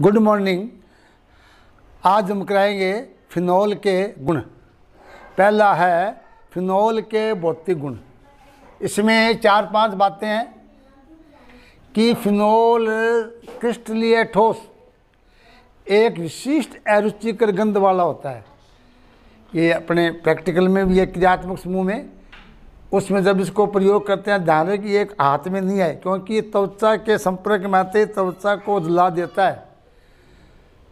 Good morning. आज हम कराएंगे फिनोल के गुण। पहला है फिनोल के भौतिक गुण। इसमें 4-5 बातें हैं कि फिनोल क्रिस्टलीय ठोस एक विशिष्ट अरुचिकर गंध वाला होता है। ये अपने प्रैक्टिकल में भी एक क्रियात्मक समूह में उसमें जब इसको प्रयोग करते हैं ध्यान रहे कि एक हाथ में नहीं है, क्योंकि त्वचा के संपर्क में आते त्वचा को जला देता है।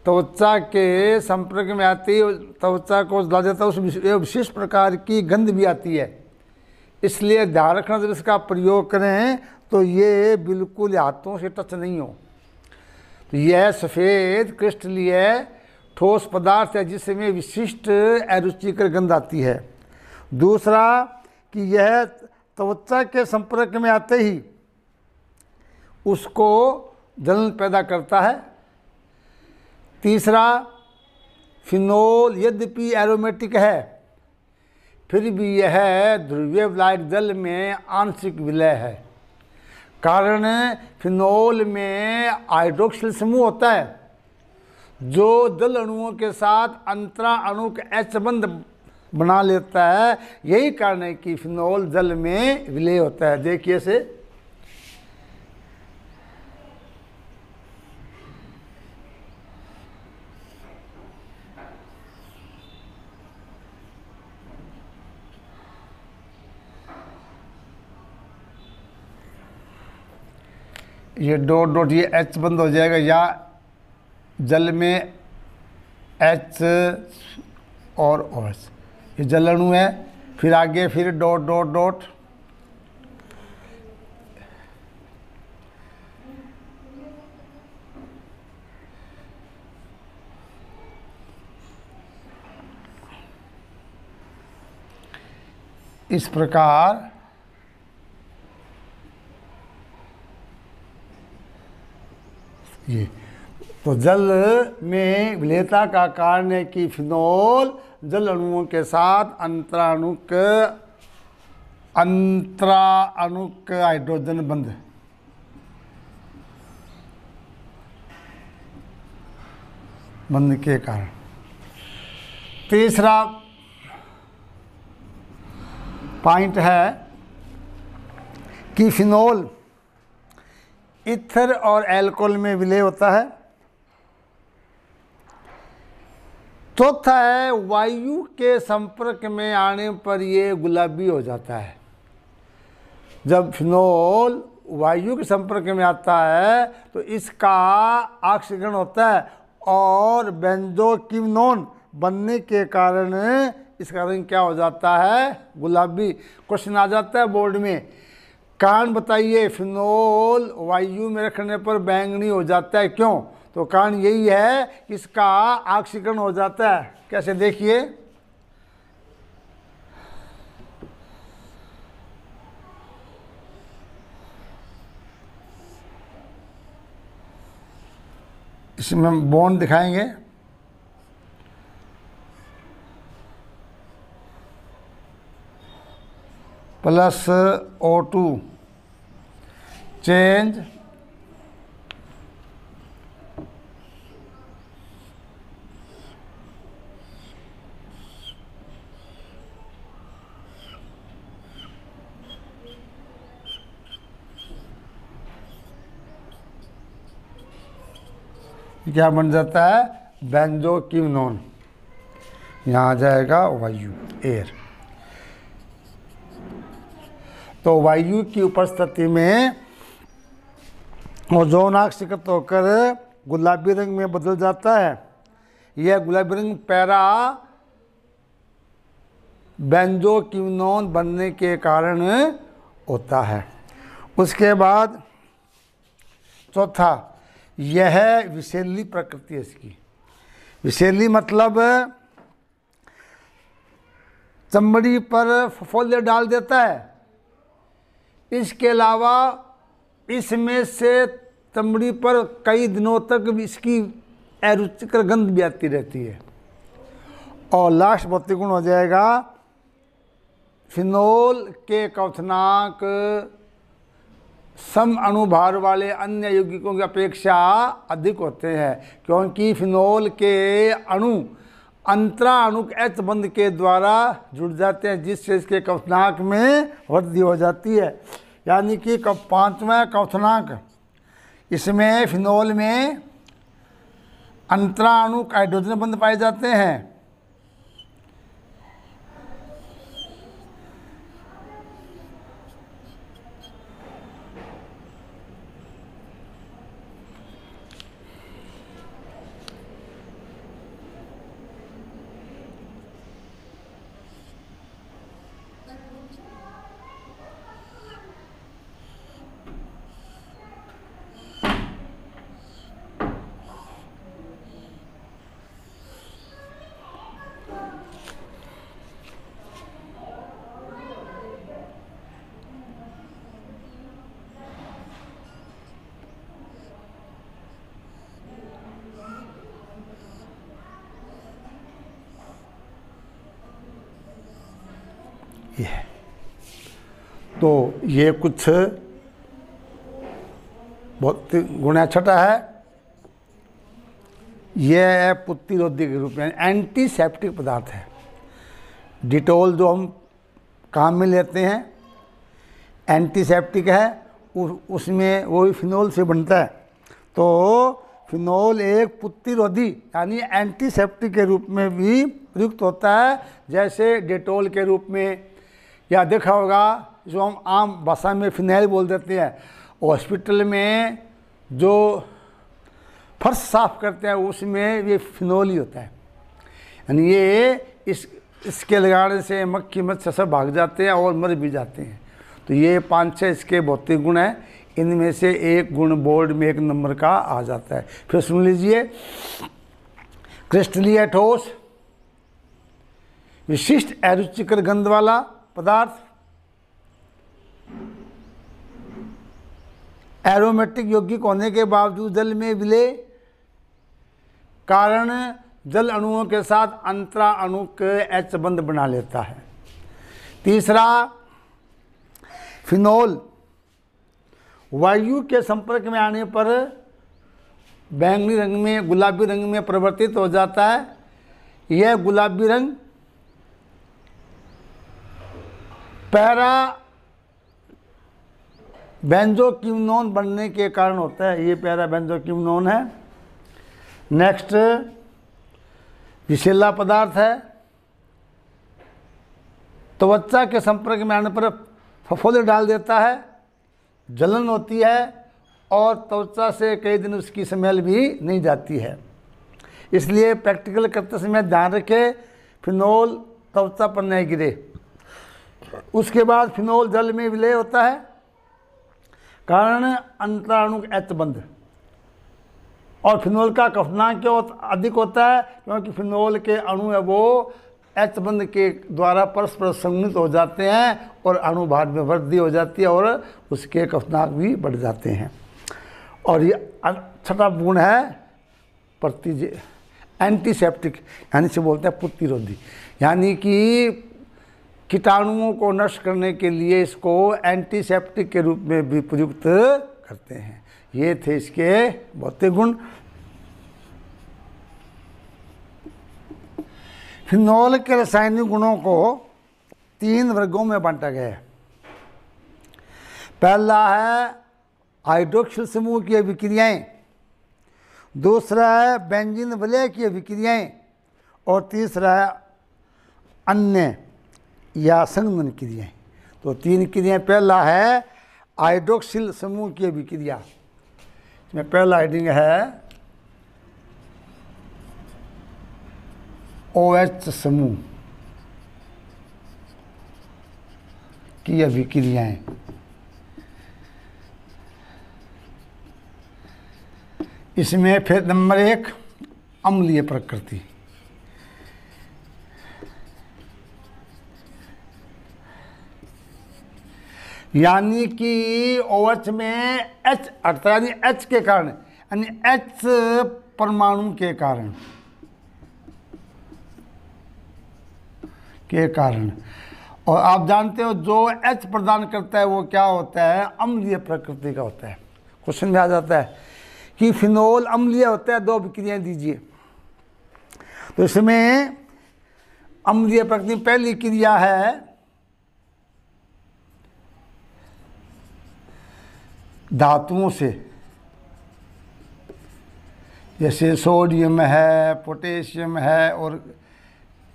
त्वचा के संपर्क में आती त्वचा को जला देता है, उस विशिष्ट प्रकार की गंध भी आती है। इसलिए ध्यान रखना जब इसका प्रयोग करें तो ये बिल्कुल हाथों से टच नहीं हो। तो यह सफ़ेद क्रिस्टलीय ठोस पदार्थ है जिसमें विशिष्ट अरुचिकर गंध आती है। दूसरा कि यह त्वचा के संपर्क में आते ही उसको जलन पैदा करता है। तीसरा, फिनोल यद्यपि एरोमेटिक है फिर भी यह ध्रुवीय विलायक जल में आंशिक विलय है। कारण फिनोल में हाइड्रोक्सिल समूह होता है जो जल अणुओं के साथ अंतरा अणु का एच बंध बना लेता है। यही कारण है कि फिनोल जल में विलय होता है। देखिए से ये डॉट डॉट ये एच बंद हो जाएगा, या जल में एच और OH ये जल अणु है। फिर आगे फिर डॉट डॉट डॉट इस प्रकार ये तो जल में विलयता का कारण है कि फिनोल जल अणुओं के साथ अंतराणुक हाइड्रोजन बंध के कारण। तीसरा पॉइंट है कि फिनोल ईथर और अल्कोहल में विलय होता है। चौथा है वायु के संपर्क में आने पर ये गुलाबी हो जाता है। जब फिनोल वायु के संपर्क में आता है तो इसका ऑक्सीकरण होता है और बेंजोक्विनोन बनने के कारण इसका रंग क्या हो जाता है? गुलाबी। क्वेश्चन आ जाता है बोर्ड में, कारण बताइए फिनोल वायु में रखने पर बैंगनी हो जाता है, क्यों? तो कारण यही है कि इसका ऑक्सीकरण हो जाता है। कैसे? देखिए इसमें हम बॉन्ड दिखाएंगे। प्लस O2 चेंज क्या बन जाता है? बेंजोक्विनोन। यहाँ आ जाएगा वायु, एयर। तो वायु की उपस्थिति में ओजोन ऑक्सीकृत होकर गुलाबी रंग में बदल जाता है। यह गुलाबी रंग पैरा बेंजोक्विनोन बनने के कारण होता है। उसके बाद चौथा, यह विषैली प्रकृति है इसकी। विषैली मतलब चमड़ी पर फफोले डाल देता है। इसके अलावा इसमें से चमड़ी पर कई दिनों तक इसकी अरुचिकर गंध भी आती रहती है। और लास्ट भौतिक गुण हो जाएगा फिनोल के क्वथनांक सम अणुभार वाले अन्य यौगिकों की अपेक्षा अधिक होते हैं, क्योंकि फिनोल के अणु अंतराणुक H बंध के द्वारा जुड़ जाते हैं, जिससे इसके क्वथनांक में वृद्धि हो जाती है। यानी कि पांचवा क्वथनांक, इसमें फिनोल में अंतराणुक हाइड्रोजन बंध पाए जाते हैं। तो ये कुछ बहुत गुणा छठा है, यह है प्रतिरोधी के रूप में एंटीसेप्टिक पदार्थ है। डिटोल जो हम काम में लेते हैं एंटीसेप्टिक है, उसमें वो भी फिनोल से बनता है। तो फिनोल एक प्रतिरोधी यानी एंटीसेप्टिक के रूप में भी प्रयुक्त होता है, जैसे डेटोल के रूप में, या देखा होगा जो हम आम भाषा में फिनाइल बोल देते हैं। हॉस्पिटल में जो फर्श साफ करते हैं उसमें ये फिनोल ही होता है। यानी ये इसके लगाने से मक्खी मच्छर सब भाग जाते हैं और मर भी जाते हैं। तो ये 5-6 इसके भौतिक गुण हैं, इनमें से एक गुण बोर्ड में 1 नंबर का आ जाता है। फिर सुन लीजिए, क्रिस्टलीय ठोस, विशिष्ट अरुचिकर गंध वाला पदार्थ, एरोमेटिक यौगिक होने के बावजूद जल में विलय, कारण जल अणुओं के साथ अंतरा अणुक H बंध बना लेता है। तीसरा, फिनोल वायु के संपर्क में आने पर बैंगनी रंग में, गुलाबी रंग में परिवर्तित हो जाता है। यह गुलाबी रंग पैरा बेंजोक्विनोन बनने के कारण होता है। ये पैरा बेंजोक्विनोन है। नेक्स्ट, विषैला पदार्थ है। त्वचा के संपर्क में आने पर फफोले डाल देता है, जलन होती है और त्वचा से कई दिन उसकी स्मेल भी नहीं जाती है। इसलिए प्रैक्टिकल करते समय ध्यान रखें फिनोल त्वचा पर नहीं गिरे। उसके बाद फिनोल जल में विलय होता है, कारण अंतराणुक H बंध। और फिनोल का क्वथनांक क्यों अधिक होता है? क्योंकि फिनोल के अणु है वो H बंध के द्वारा परस्पर संयुक्त हो जाते हैं और अणुभार में वृद्धि हो जाती है और उसके क्वथनांक भी बढ़ जाते हैं। और ये छठा गुण है एंटीसेप्टिक, यानी से बोलते हैं प्रतिरोधी, यानी कि कीटाणुओं को नष्ट करने के लिए इसको एंटीसेप्टिक के रूप में भी प्रयुक्त करते हैं। ये थे इसके भौतिक गुण। फिनोल के रासायनिक गुणों को 3 वर्गों में बांटा गया है। पहला है हाइड्रोक्सिल समूह की अभिक्रियाएं, दूसरा है बेंजीन वलय की अभिक्रियाएं और तीसरा है अन्य या संघनन क्रियाएं। तो 3 क्रियाएं। पहला है हाइड्रोक्सिल समूह की अभिक्रिया। इसमें पहला हेडिंग है OH समूह की अभिक्रियाएं। इसमें फिर नंबर 1 अम्लीय प्रकृति, यानी कि OH में H अटता, यानी H के कारण, यानी H परमाणु के कारण और आप जानते हो जो H प्रदान करता है वो क्या होता है, अम्लीय प्रकृति का होता है। क्वेश्चन में आ जाता है कि फिनोल अम्लीय होता है, 2 अभिक्रियाएं दीजिए। तो इसमें अम्लीय प्रकृति पहली क्रिया है धातुओं से, जैसे सोडियम है, पोटेशियम है और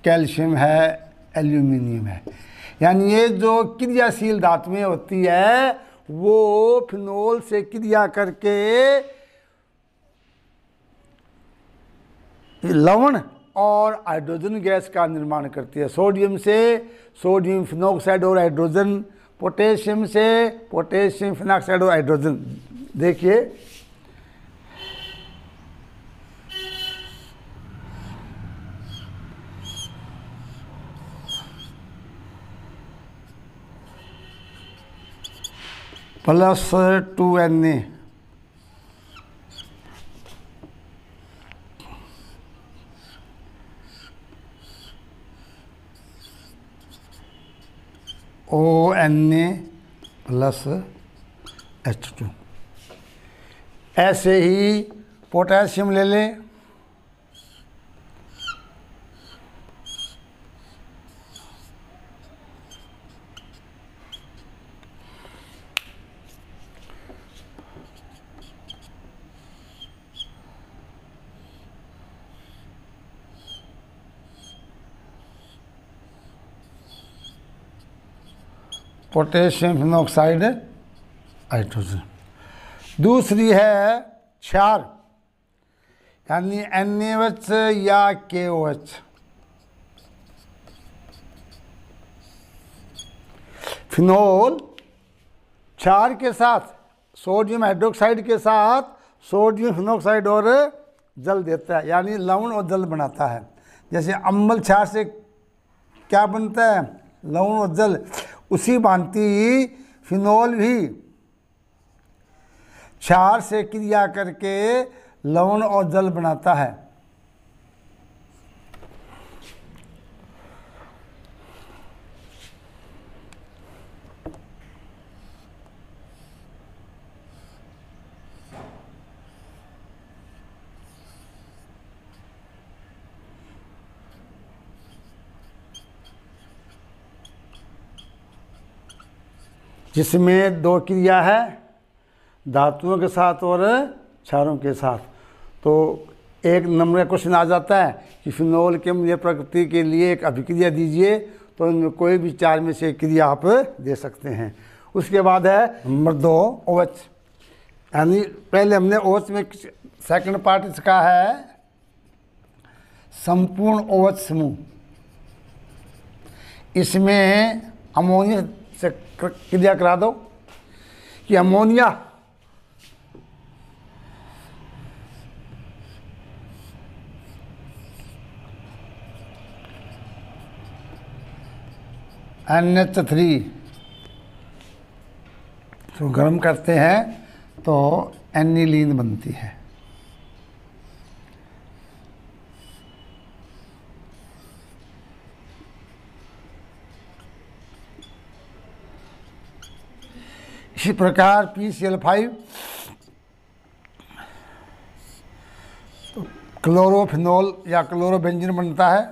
कैल्शियम है, एल्यूमिनियम है। यानी ये जो क्रियाशील धातुएं होती है वो फिनोल से क्रिया करके लवण और हाइड्रोजन गैस का निर्माण करती है। सोडियम से सोडियम फिनॉक्साइड और हाइड्रोजन, पोटेशियम से पोटेशियम फिनॉक्साइड और हाइड्रोजन। देखिए plus 2Na, ONA plus H2। ऐसे ही पोटेशियम ले लें, पोटेशियम फिनॉक्साइड हाइड्रोजन। दूसरी है क्षार, यानी NaOH या KOH। फिनोल क्षार के साथ सोडियम हाइड्रोक्साइड के साथ सोडियम फिनॉक्साइड और जल देता है, यानी लवण और जल बनाता है। जैसे अम्ल क्षार से क्या बनता है, लवण और जल, उसी भांति फिनोल भी क्षार से क्रिया करके लवण और जल बनाता है। जिसमें 2 क्रिया है, धातुओं के साथ और क्षारों के साथ। तो 1 नंबर का क्वेश्चन आ जाता है कि फिनोल के अम्लीय प्रकृति के लिए एक अभिक्रिया दीजिए, तो इनमें कोई भी 4 में से क्रिया आप दे सकते हैं। उसके बाद है नंबर 2 OH, यानी पहले हमने OH में सेकंड पार्ट इसका है संपूर्ण OH समूह। इसमें अमोनिया से क्रिया करा दो कि अमोनिया NH3 तो गर्म करते हैं तो एनिलीन बनती है। इसी प्रकार PCl5 तो क्लोरोफिनोल या क्लोरोबेंजीन बनता है।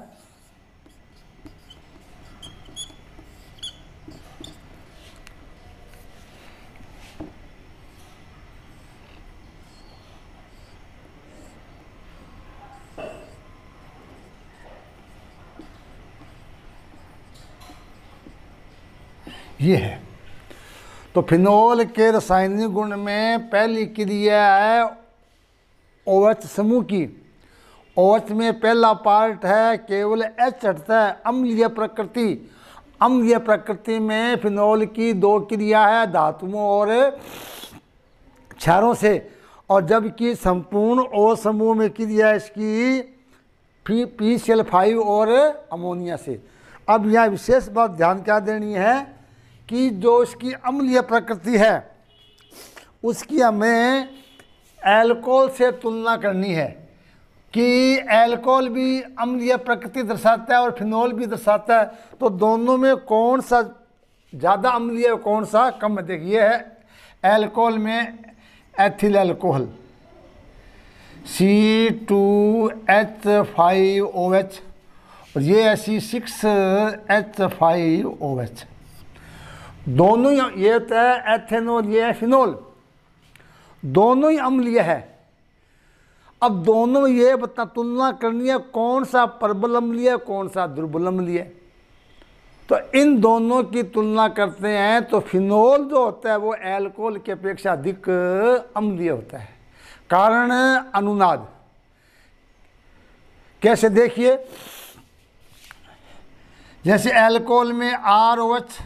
ये है। तो फिनोल के रासायनिक गुण में पहली क्रिया है OH समूह की। OH में पहला पार्ट है केवल H हटता है, अम्लीय प्रकृति। अम्लीय प्रकृति में फिनोल की 2 क्रिया है, धातुओं और क्षारों से, और जबकि संपूर्ण O समूह में क्रिया इसकी PCl5 और अमोनिया से। अब यह विशेष बात ध्यान क्या देनी है कि जो इसकी अम्लीय प्रकृति है उसकी हमें एल्कोहल से तुलना करनी है। कि एल्कोहल भी अम्लीय प्रकृति दर्शाता है और फिनोल भी दर्शाता है, तो दोनों में कौन सा ज़्यादा अम्लीय और कौन सा कम? देखिए है एल्कोहल में एथिल एल्कोहल C2H5OH और ये है C6H5OH। दोनों ये होता है एथेनॉल, ये है फिनोल, दोनों ही अम्लीय है। अब दोनों ये बता तुलना करनी है कौन सा प्रबल अम्लीय कौन सा दुर्बल अम्लीय। तो इन दोनों की तुलना करते हैं तो फिनोल जो होता है वो एल्कोहल की अपेक्षा अधिक अम्लीय होता है। कारण अनुनाद। कैसे? देखिए जैसे एल्कोहल में ROH,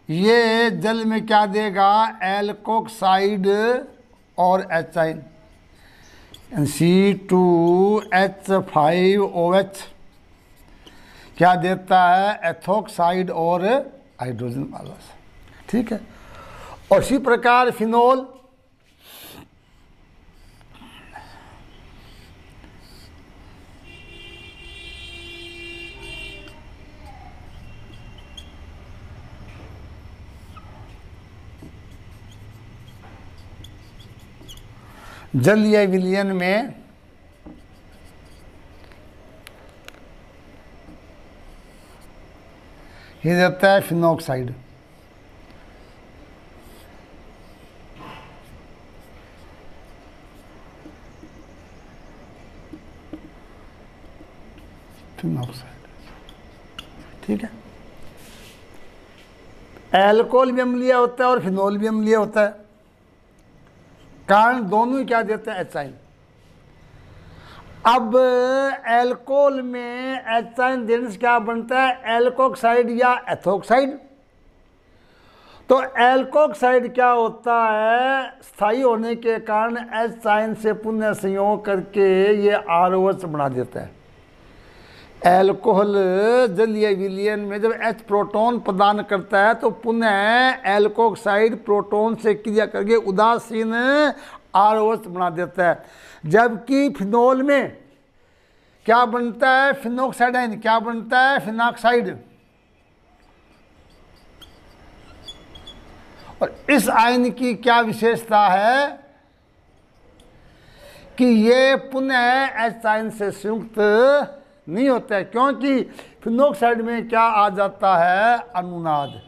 ये जल में क्या देगा? एल्कोक्साइड और एचाइन। C2H5OH क्या देता है? एथोक्साइड और हाइड्रोजन वाला। ठीक है। और इसी प्रकार फिनोल जलीय विलयन में ये देता है फिनोक्साइड। ठीक है। एल्कोहल भी अम्लीय होता है और फिनोल भी अम्लीय होता है। कारण दोनों ही क्या देते हैं? एचाइन। अब एल्कोहल में एचाइन देने से क्या बनता है? एल्कोक्साइड या एथोक्साइड। तो एल्कोक्साइड क्या होता है? स्थायी होने के कारण एचाइन से पुनः संयोग करके ये ROH बना देता है। एल्कोहल जलीय विलयन में जब H प्रोटॉन प्रदान करता है तो पुनः एल्कोक्साइड प्रोटॉन से क्रिया करके उदासीन ROH बना देता है। जबकि फिनोल में क्या बनता है? Phenoxide ion. क्या बनता है? फिनॉक्साइड। और इस आयन की क्या विशेषता है कि ये पुनः H आयन से संयुक्त नहीं होता है, क्योंकि फिनोक्साइड में क्या आ जाता है? अनुनाद।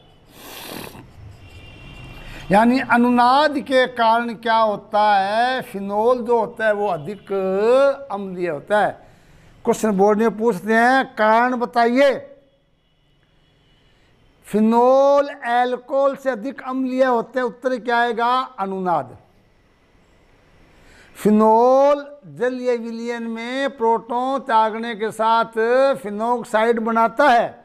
यानी अनुनाद के कारण क्या होता है? फिनोल जो होता है वो अधिक अम्लीय होता है। क्वेश्चन बोर्ड में पूछते हैं कारण बताइए। फिनोल एल्कोहल से अधिक अम्लीय होते हैं, उत्तर क्या आएगा? अनुनाद। फिनोल जलीय विलयन में प्रोटॉन त्यागने के साथ फिनोक्साइड बनाता है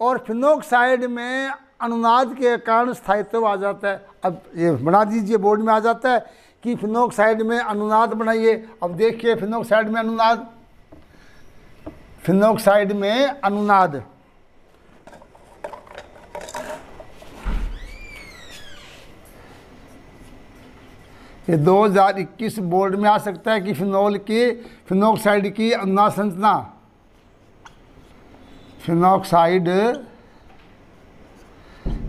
और फिनोक्साइड में अनुनाद के कारण स्थायित्व आ जाता है। अब ये बना दीजिए, बोर्ड में आ जाता है कि फिनोक्साइड में अनुनाद बनाइए। अब देखिए फिनोक्साइड में अनुनाद, फिनोक्साइड में अनुनाद। ये 2021 बोर्ड में आ सकता है कि फिनोल की फिनोक्साइड की अनुनाद संरचना। फिनोक्साइड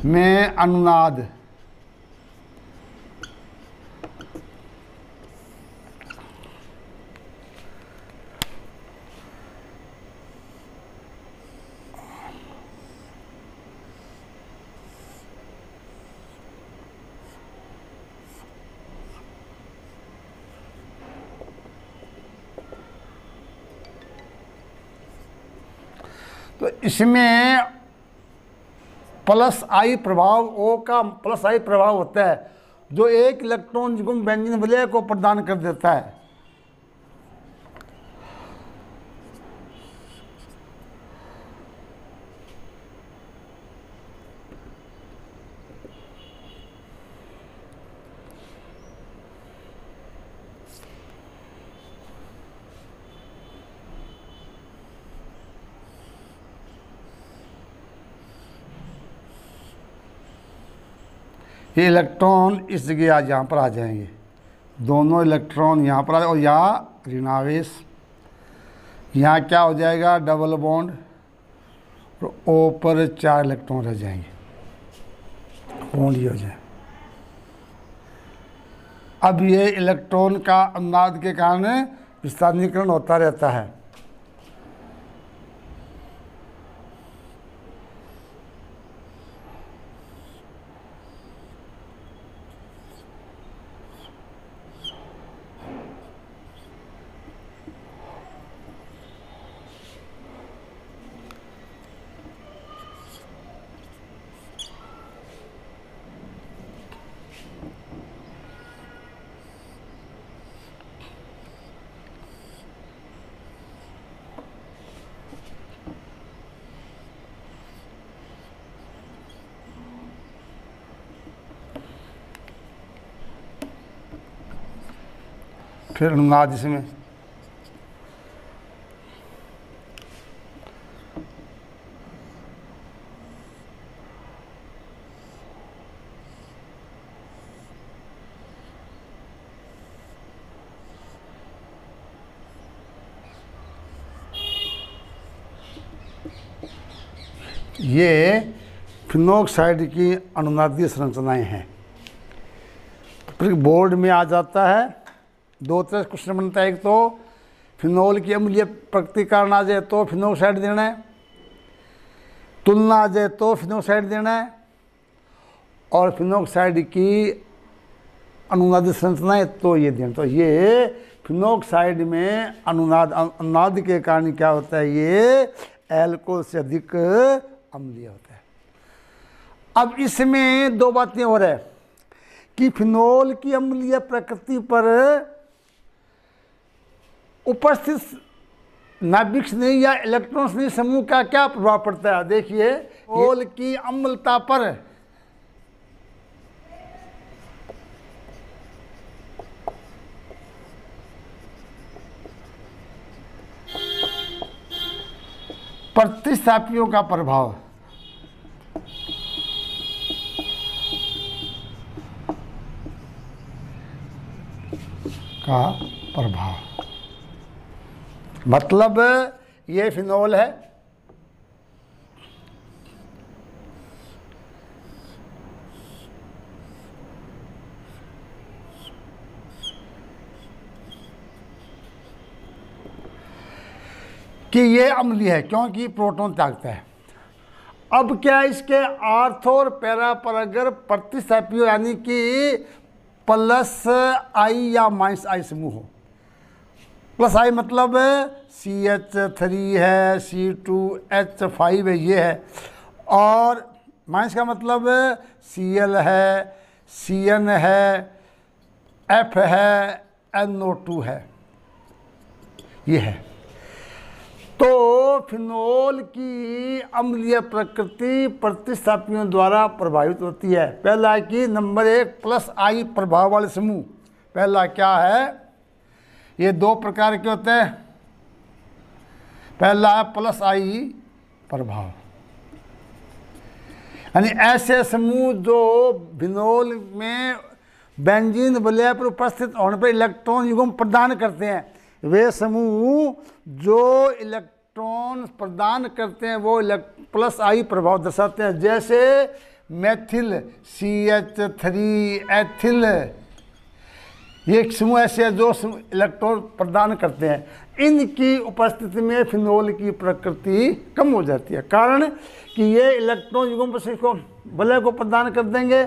में अनुनाद। तो इसमें प्लस आई प्रभाव, O का प्लस आई प्रभाव होता है जो एक इलेक्ट्रॉन युग्म व्यंजन विलय को प्रदान कर देता है। ये इलेक्ट्रॉन इस जगह आज यहाँ पर आ जाएंगे, दोनों इलेक्ट्रॉन यहाँ पर आ और यहाँ ऋणावेश, यहाँ क्या हो जाएगा डबल बॉन्ड और O पर 4 इलेक्ट्रॉन रह जाएंगे, बॉन्ड ये हो जाए। अब ये इलेक्ट्रॉन का अनुनाद के कारण विस्थानीकरण होता रहता है। फिर अनुनाद इसमें ये फिनोक्साइड की अनुनादीय संरचनाएं हैं। फिर बोर्ड में आ जाता है, 2 तरह क्वेश्चन बनता है। एक तो फिनोल की अम्लीय प्रकृति कारण आ जाए तो फिनोक्साइड देना है, तुलना आ जाए तो फिनोक्साइड देना है, और फिनोक्साइड की अनुनादी संरचनाएं तो ये देना। तो ये फिनोक्साइड में अनुनाद के कारण क्या होता है, ये एल्कोहल से अधिक अम्लीय होता है। अब इसमें 2 बातें हो रही है कि फिनोल की अम्लीय प्रकृति पर उपस्थित नाभिक स्नेही या इलेक्ट्रॉन स्नेही समूह का क्या प्रभाव पड़ता है। देखिए, फिनोल की अम्लता पर प्रतिस्थापियों का प्रभाव, मतलब ये फिनोल है, कि ये अम्लीय है क्योंकि प्रोटॉन त्यागता है। अब क्या इसके आर्थो और पैरा पर अगर प्रतिस्थापियों यानी कि +I या -I समूह हो, +I मतलब CH3 है, C2H5 है, ये है, और माइनस का मतलब Cl है, Cn है, F है, NO2 है, ये है। तो फिनोल की अम्लीय प्रकृति प्रतिस्थापियों द्वारा प्रभावित होती है। पहला कि नंबर 1 +I प्रभाव वाले समूह, पहला क्या है, ये 2 प्रकार के होते हैं। पहला है +I प्रभाव, यानी ऐसे समूह जो फिनोल में बेंजीन वलय पर उपस्थित होने पर इलेक्ट्रॉन युग्म प्रदान करते हैं। वे समूह जो इलेक्ट्रॉन प्रदान करते हैं वो +I प्रभाव दर्शाते हैं। जैसे मेथिल CH3 एथिल, ये समूह ऐसे हैं जो इलेक्ट्रॉन प्रदान करते हैं। इनकी उपस्थिति में फिनोल की प्रकृति कम हो जाती है, कारण कि ये इलेक्ट्रॉन युग्म पर को वलय को प्रदान कर देंगे।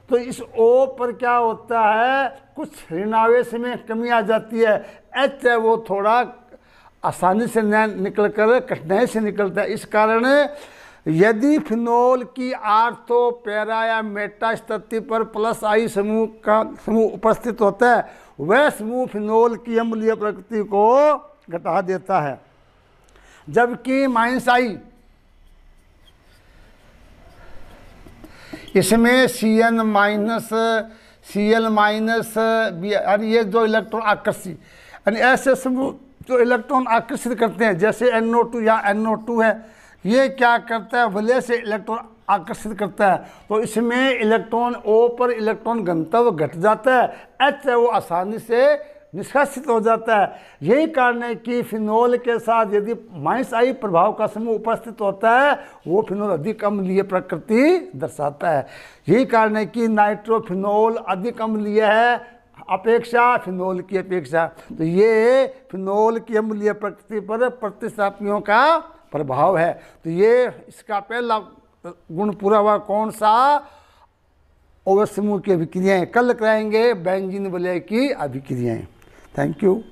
तो इस O पर क्या होता है, कुछ ऋणावेश में कमी आ जाती है। H है वो थोड़ा आसानी से निकल कर कठिनाई से निकलता है। इस कारण यदि फिनोल की आर्थो पैरा या मेटा स्थिति पर +I समूह उपस्थित होता है, वह समूह फिनोल की अम्लीय प्रकृति को घटा देता है। जबकि -I इसमें Cl यानी ये जो इलेक्ट्रॉन आकर्षित, यानी ऐसे समूह जो इलेक्ट्रॉन आकर्षित करते हैं, जैसे NO2 या NO2 है, ये क्या करता है, वलय से इलेक्ट्रॉन आकर्षित करता है। तो इसमें इलेक्ट्रॉन O पर इलेक्ट्रॉन घनत्व घट जाता है, H है वो आसानी से निष्कासित हो जाता है। यही कारण है कि फिनोल के साथ यदि -I प्रभाव का समूह उपस्थित होता है वो फिनोल अधिक अम्लीय प्रकृति दर्शाता है। यही कारण है कि नाइट्रोफिनोल अधिक अम्लीय है अपेक्षा फिनोल की अपेक्षा। तो ये फिनोल की अम्लीय प्रकृति पर प्रतिस्थापियों का प्रभाव है। तो ये इसका पहला गुण पूरा हुआ कौन सा, OH समूह की अभिक्रियाएं। कल कराएंगे बेंजीन विलय की अभिक्रियाएं। Thank you.